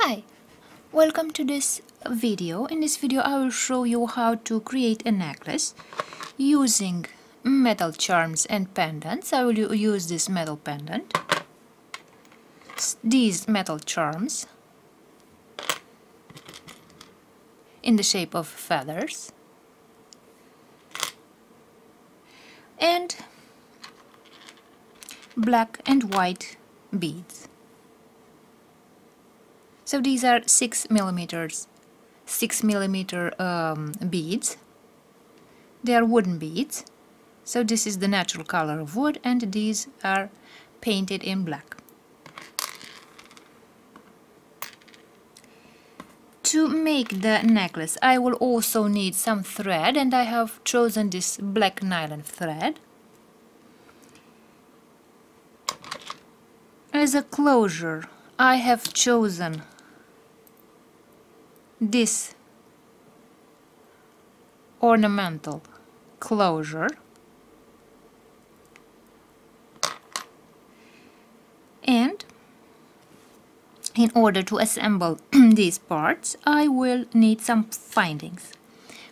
Hi, welcome to this video. In this video I will show you how to create a necklace using metal charms and pendants. I will use this metal pendant, these metal charms in the shape of feathers, and black and white beads. So these are 6 millimeter beads. They are wooden beads. So this is the natural color of wood, and these are painted in black. To make the necklace, I will also need some thread, and I have chosen this black nylon thread. As a closure, I have chosen this ornamental closure, and in order to assemble these parts I will need some findings.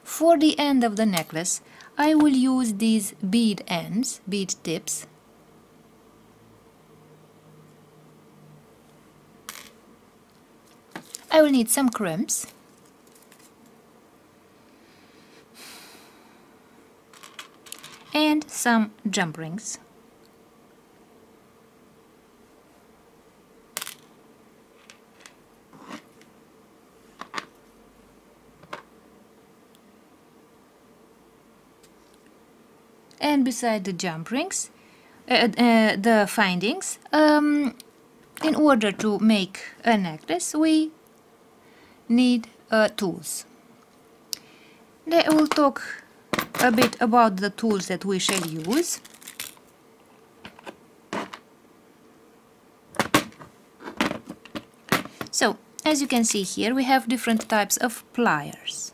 For the end of the necklace I will use these bead ends, bead tips. I will need some crimps, and some jump rings. And beside the jump rings, the findings, in order to make a necklace we need tools. I will talk a bit about the tools that we shall use. So, as you can see here, we have different types of pliers.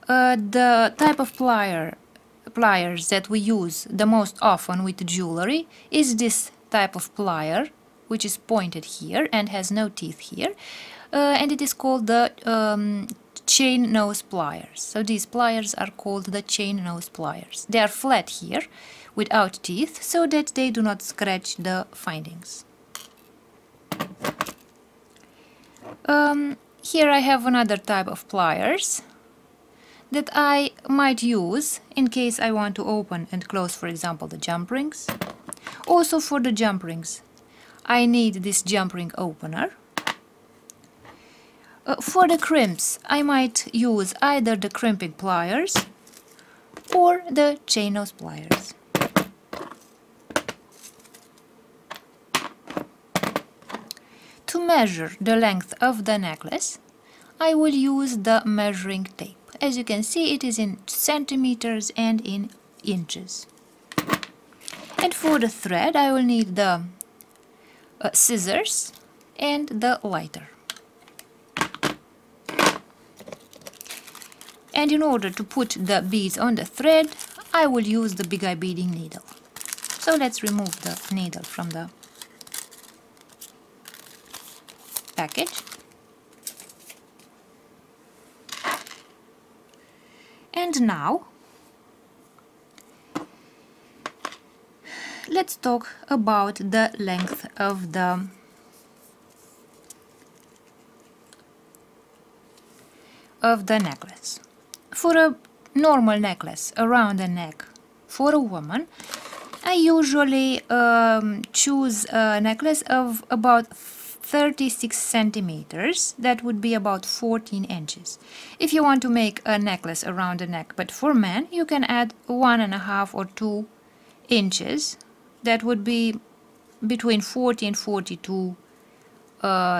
The type of pliers that we use the most often with jewelry is this type of plier, which is pointed here and has no teeth here, and it is called the chain nose pliers. So these pliers are called the chain nose pliers. They are flat here without teeth so that they do not scratch the findings. Here I have another type of pliers that I might use in case I want to open and close, for example, the jump rings. Also for the jump rings I need this jump ring opener. For the crimps, I might use either the crimping pliers or the chain nose pliers. To measure the length of the necklace, I will use the measuring tape. As you can see, it is in centimeters and in inches. And for the thread, I will need the scissors and the lighter. And in order to put the beads on the thread, I will use the big eye beading needle. So let's remove the needle from the package. And now, let's talk about the length of the necklace. For a normal necklace around the neck for a woman, I usually choose a necklace of about 36 centimeters. That would be about 14 inches. If you want to make a necklace around the neck, but for men, you can add 1.5 or 2 inches. That would be between 40 and 42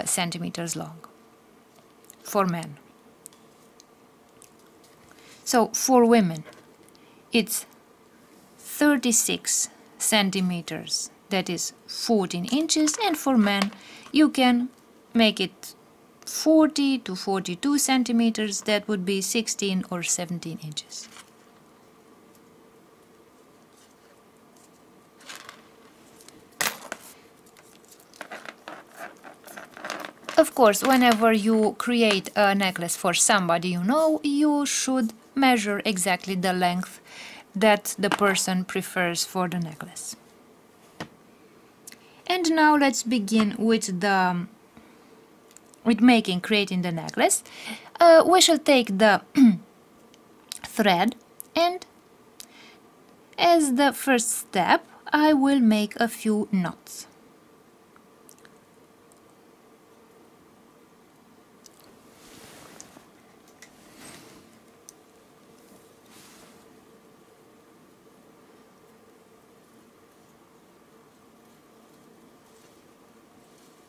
centimeters long for men. So for women it's 36 centimeters, that is 14 inches, and for men you can make it 40 to 42 centimeters, that would be 16 or 17 inches. Of course, whenever you create a necklace for somebody you know, you should measure exactly the length that the person prefers for the necklace. And now let's begin with creating the necklace. We shall take the thread, and as the first step I will make a few knots.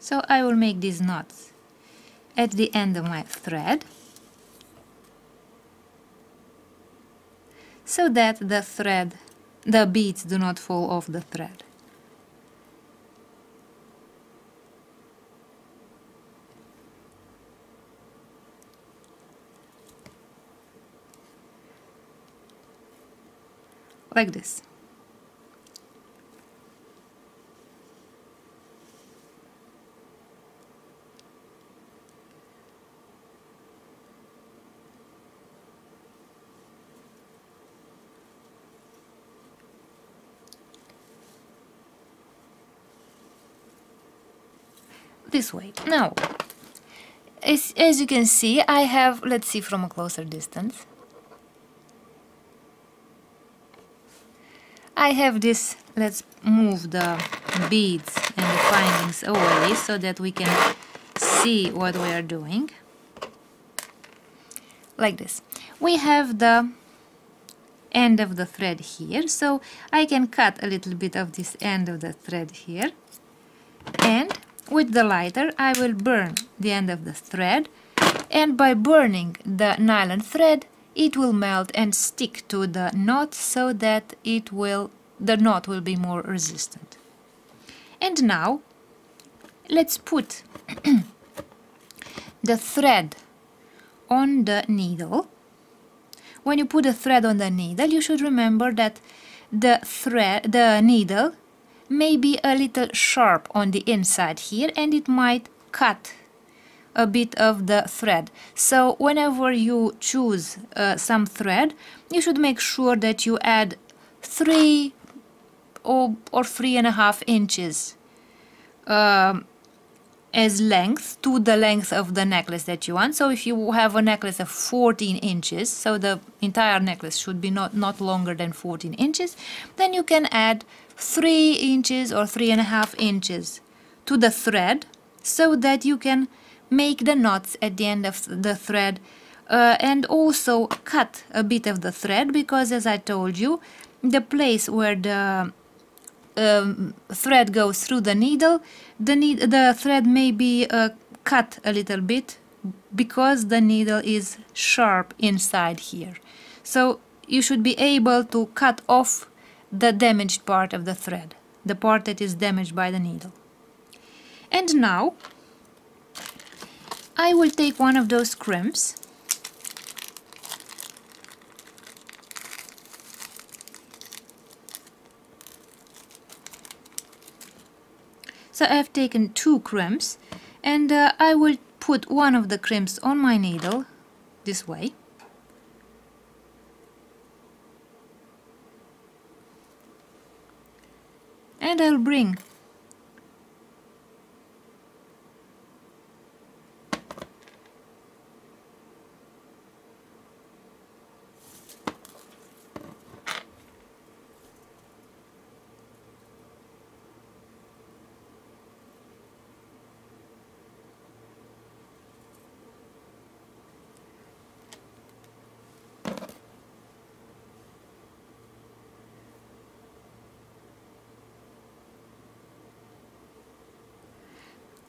So I will make these knots at the end of my thread, so that the beads do not fall off the thread. Like this. This way. Now, as you can see, I have, let's see from a closer distance, I have this. Let's move the beads and the findings away so that we can see what we are doing. Like this. We have the end of the thread here, so I can cut a little bit of this end of the thread here, and with the lighter I will burn the end of the thread, and by burning the nylon thread it will melt and stick to the knot so that the knot will be more resistant. And now let's put the thread on the needle. When you put the thread on the needle, you should remember that the needle may be a little sharp on the inside here, and it might cut a bit of the thread. So whenever you choose some thread, you should make sure that you add 3 or 3.5 inches as length to the length of the necklace that you want. So if you have a necklace of 14 inches, so the entire necklace should be not longer than 14 inches, then you can add 3 inches or 3.5 inches to the thread, so that you can make the knots at the end of the thread, and also cut a bit of the thread, because as I told you, the place where the thread goes through the needle, the thread may be cut a little bit, because the needle is sharp inside here. So you should be able to cut off the damaged part of the thread, the part that is damaged by the needle. And now I will take one of those crimps So I've taken 2 crimps, and I will put one of the crimps on my needle this way. And I'll bring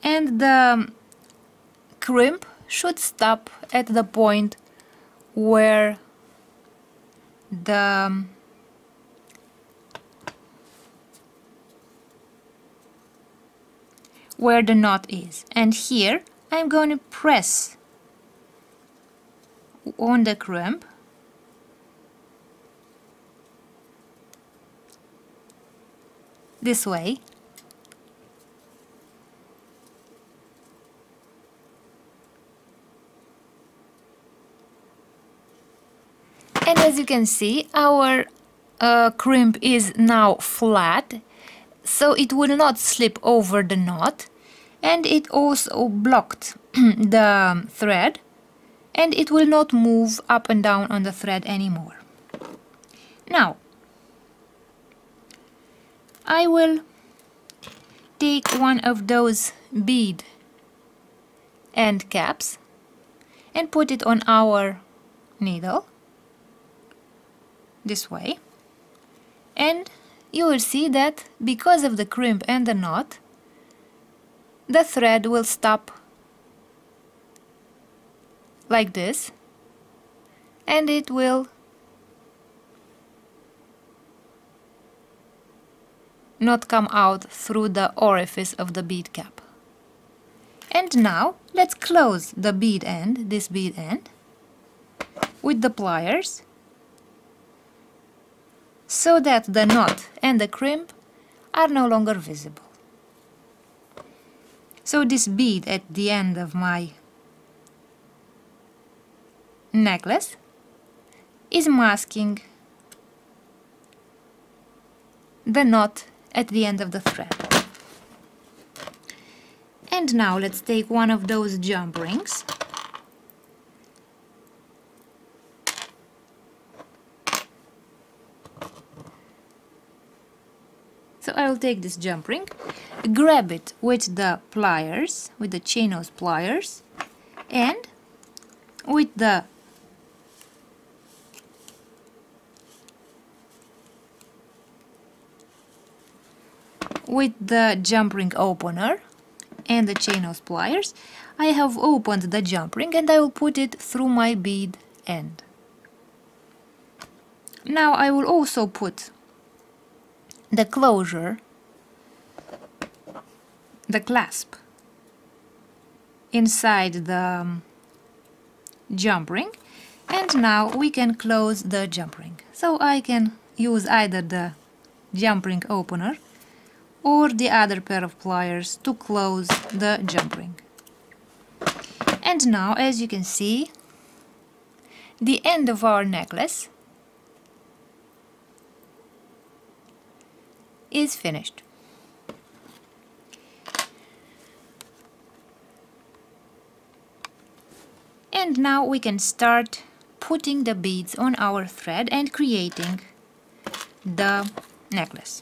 and the crimp should stop at the point where the knot is, and here I'm going to press on the crimp this way, And as you can see, our crimp is now flat, so it will not slip over the knot, and it also blocked the thread, and it will not move up and down on the thread anymore. Now I will take one of those bead end caps and put it on our needle this way, and you will see that because of the crimp and the knot, the thread will stop like this, and it will not come out through the orifice of the bead cap. And now let's close the bead end, this bead end, with the pliers, so that the knot and the crimp are no longer visible. So this bead at the end of my necklace is masking the knot at the end of the thread. And now let's take one of those jump rings So I will take this jump ring, grab it with the pliers, with the chain nose pliers, and with the jump ring opener and the chain nose pliers, I have opened the jump ring and I will put it through my bead end. Now I will also put the closure, the clasp, inside the jump ring, and now we can close the jump ring. So I can use either the jump ring opener or the other pair of pliers to close the jump ring. And now, as you can see, the end of our necklace is finished. And now we can start putting the beads on our thread and creating the necklace.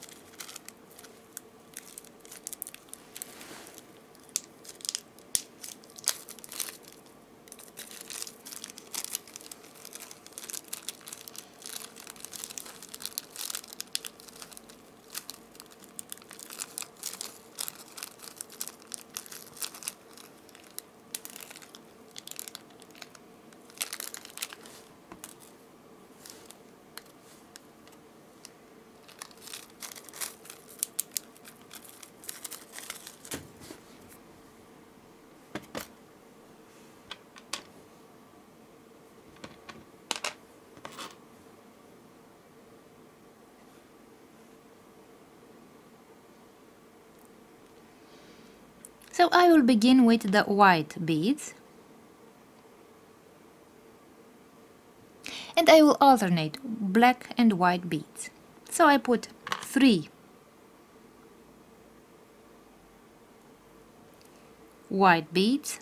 So I will begin with the white beads, and I will alternate black and white beads. So I put 3 white beads,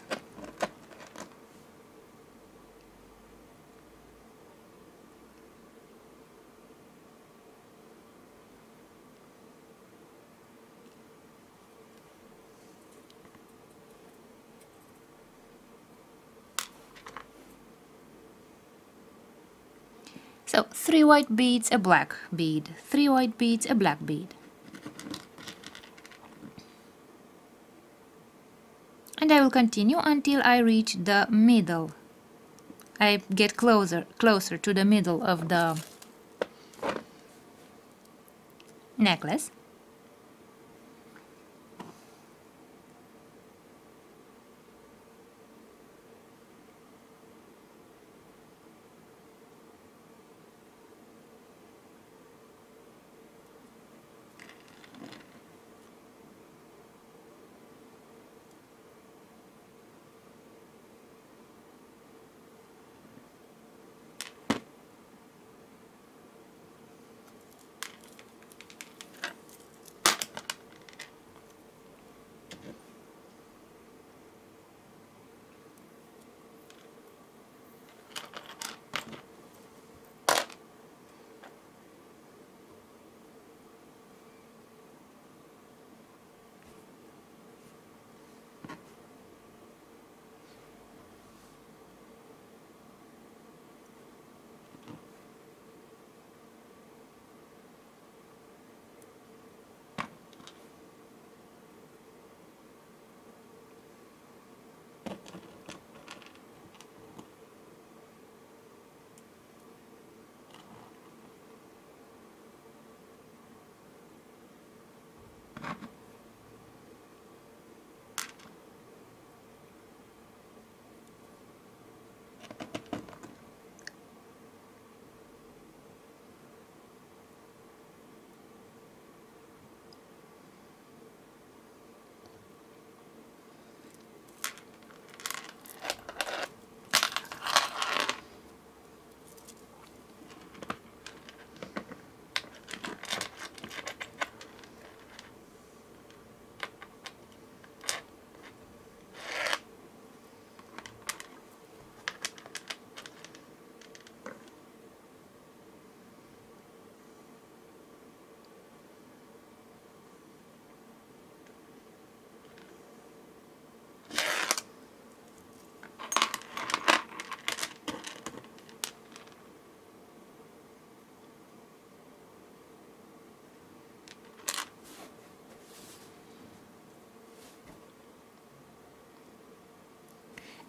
so 3 white beads, a black bead, 3 white beads, a black bead. And I will continue until I reach the middle. I get closer to the middle of the necklace.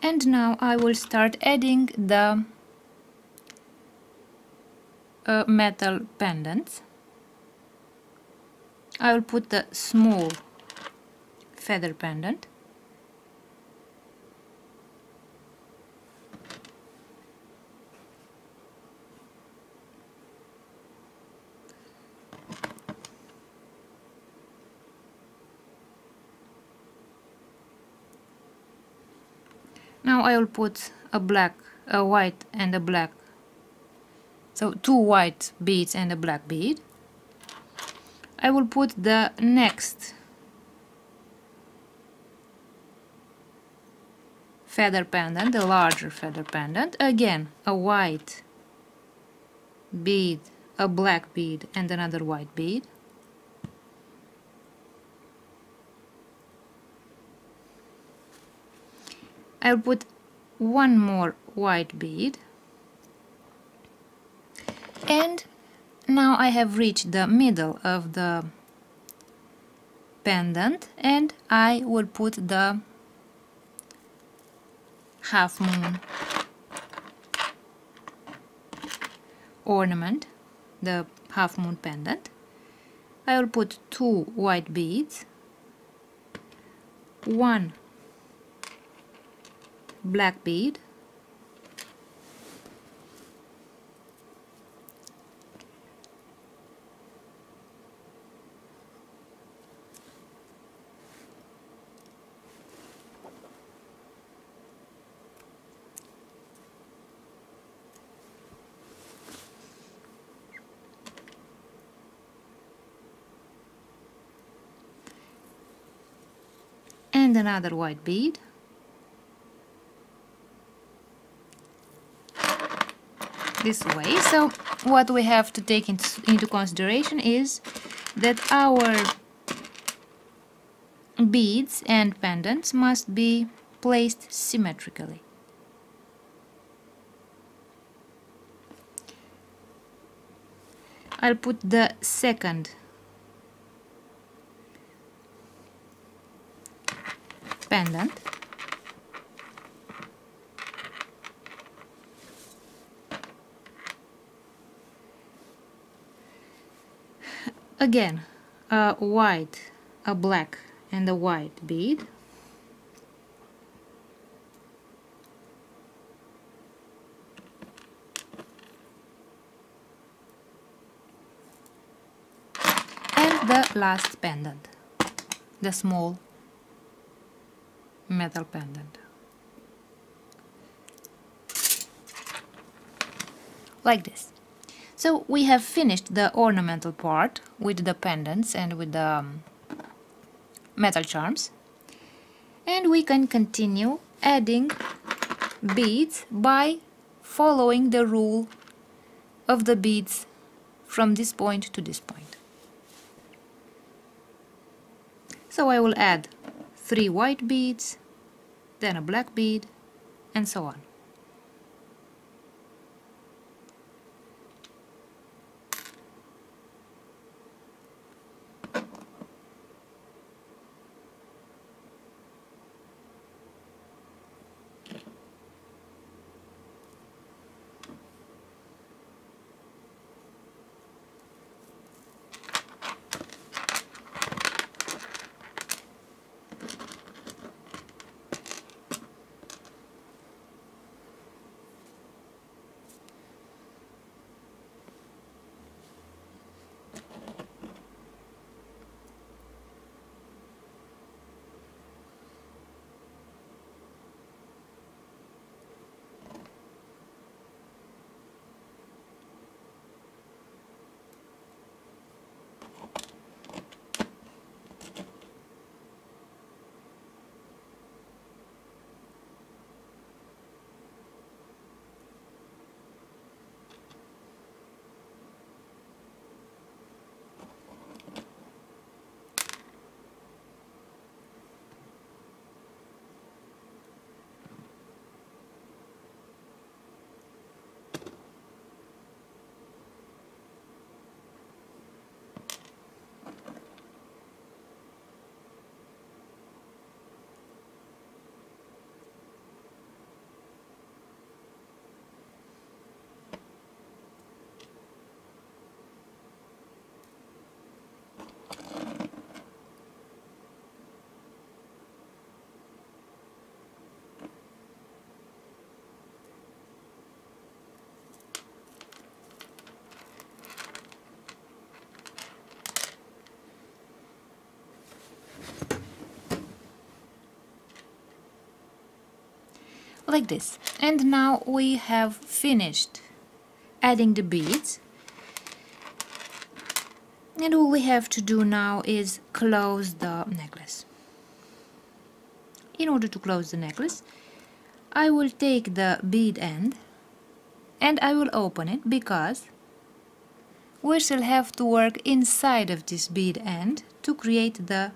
And now I will start adding the metal pendants. I will put the small feather pendant. Now I will put a white and a black, so 2 white beads and a black bead. I will put the next feather pendant, the larger feather pendant, again a white bead, a black bead and another white bead. I'll put one more white bead, and now I have reached the middle of the pendant, and I will put the half moon ornament, the half moon pendant. I will put 2 white beads, 1 black bead, and another white bead, this way. So what we have to take into consideration is that our beads and pendants must be placed symmetrically. I'll put the second pendant, again a white, a black and a white bead, and the last pendant, the small metal pendant, like this. So we have finished the ornamental part with the pendants and with the metal charms, and we can continue adding beads by following the rule of the beads from this point to this point. So I will add 3 white beads, then a black bead, and so on. like this. And now we have finished adding the beads, and all we have to do now is close the necklace. In order to close the necklace, I will take the bead end and I will open it, because we shall have to work inside of this bead end to create the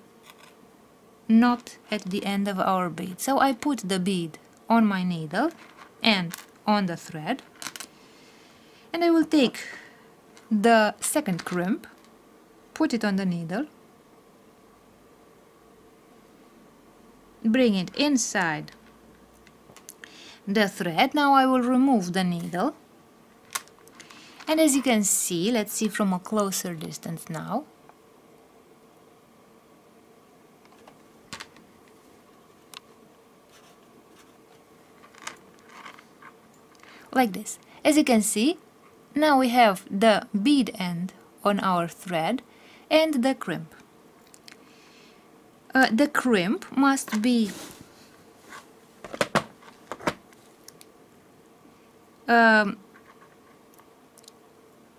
knot at the end of our bead. So I put the bead on my needle and on the thread, and I will take the second crimp, put it on the needle, bring it inside the thread. Now I will remove the needle, and as you can see, let's see from a closer distance now. Like this. As you can see, now we have the bead end on our thread and the crimp. The crimp must be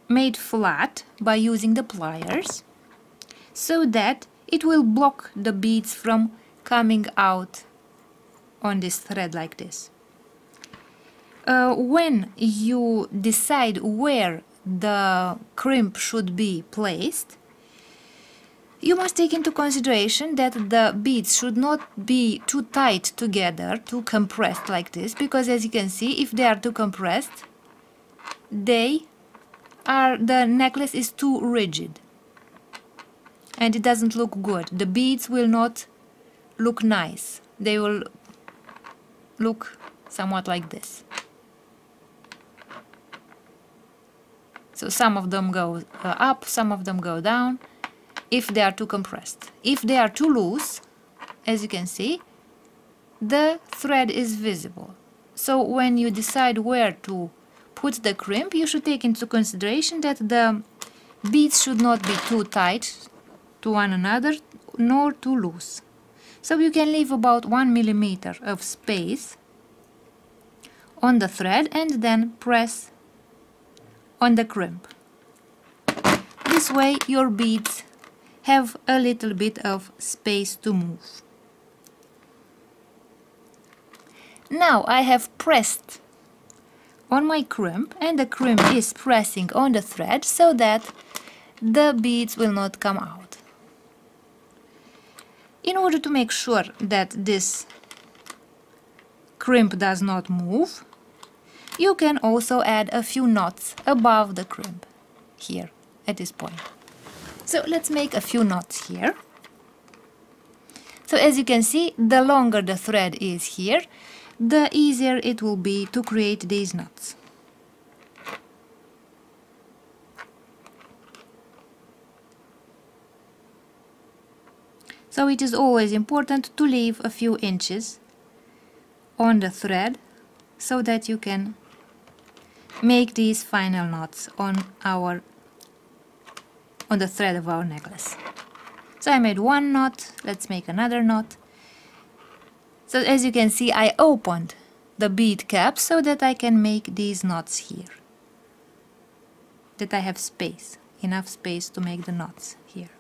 made flat by using the pliers, so that it will block the beads from coming out on this thread like this. When you decide where the crimp should be placed, you must take into consideration that the beads should not be too tight together, too compressed like this, because as you can see, if they are too compressed, the necklace is too rigid and it doesn't look good. The beads will not look nice. They will look somewhat like this. So some of them go up, some of them go down, if they are too compressed. If they are too loose, as you can see, the thread is visible. So when you decide where to put the crimp, you should take into consideration that the beads should not be too tight to one another, nor too loose. So you can leave about 1 millimeter of space on the thread and then press on the crimp. This way your beads have a little bit of space to move. Now I have pressed on my crimp, and the crimp is pressing on the thread so that the beads will not come out. In order to make sure that this crimp does not move, you can also add a few knots above the crimp here at this point. So let's make a few knots here. So as you can see, the longer the thread is here, the easier it will be to create these knots. So it is always important to leave a few inches on the thread so that you can make these final knots on the thread of our necklace. So I made one knot, let's make another knot. So as you can see, I opened the bead cap so that I can make these knots here. That I have space, enough space to make the knots here.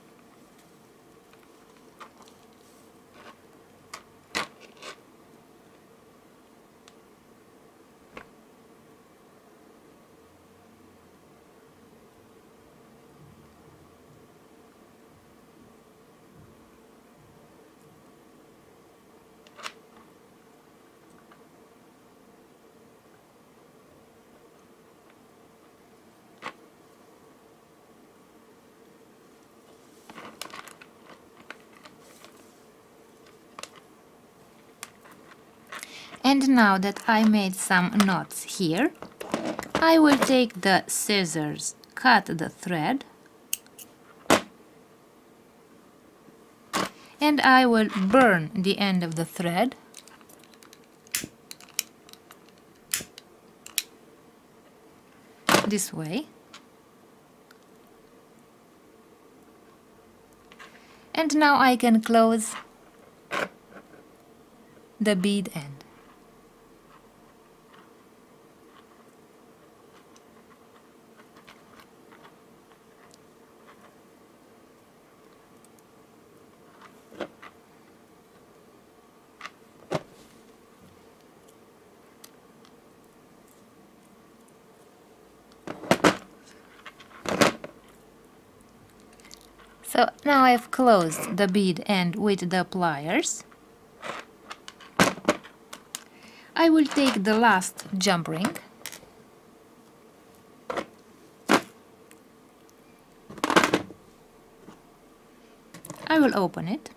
And now that I made some knots here, I will take the scissors, cut the thread, and I will burn the end of the thread this way. And now I can close the bead end. So now I've closed the bead end with the pliers. I will take the last jump ring. I will open it.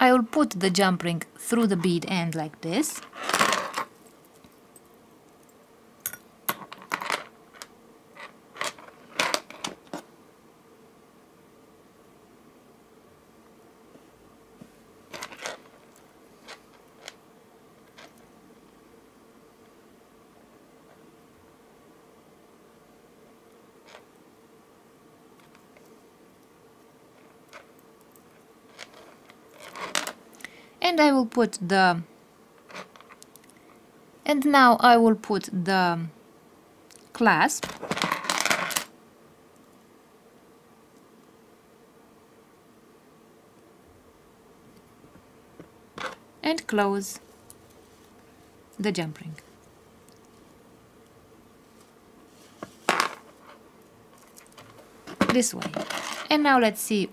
I will put the jump ring through the bead end like this. And I will put the, and now I will put the clasp and close the jump ring. This way. And now let's see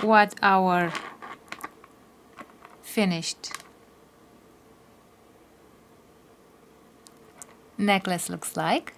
what our finished necklace looks like.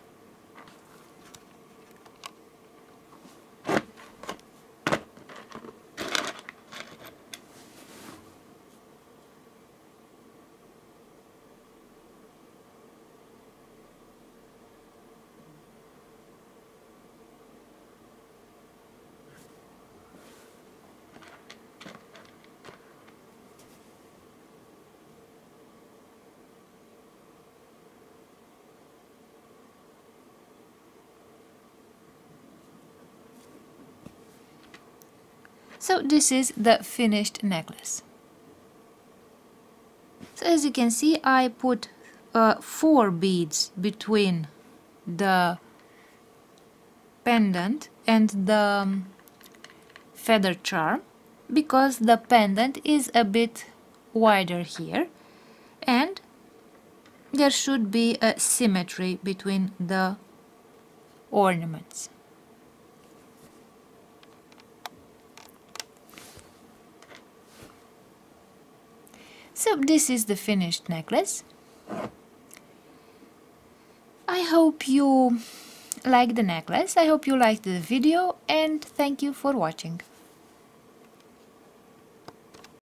So this is the finished necklace. So as you can see, I put 4 beads between the pendant and the feather charm, because the pendant is a bit wider here and there should be a symmetry between the ornaments. So this is the finished necklace. I hope you liked the necklace, I hope you liked the video, and thank you for watching.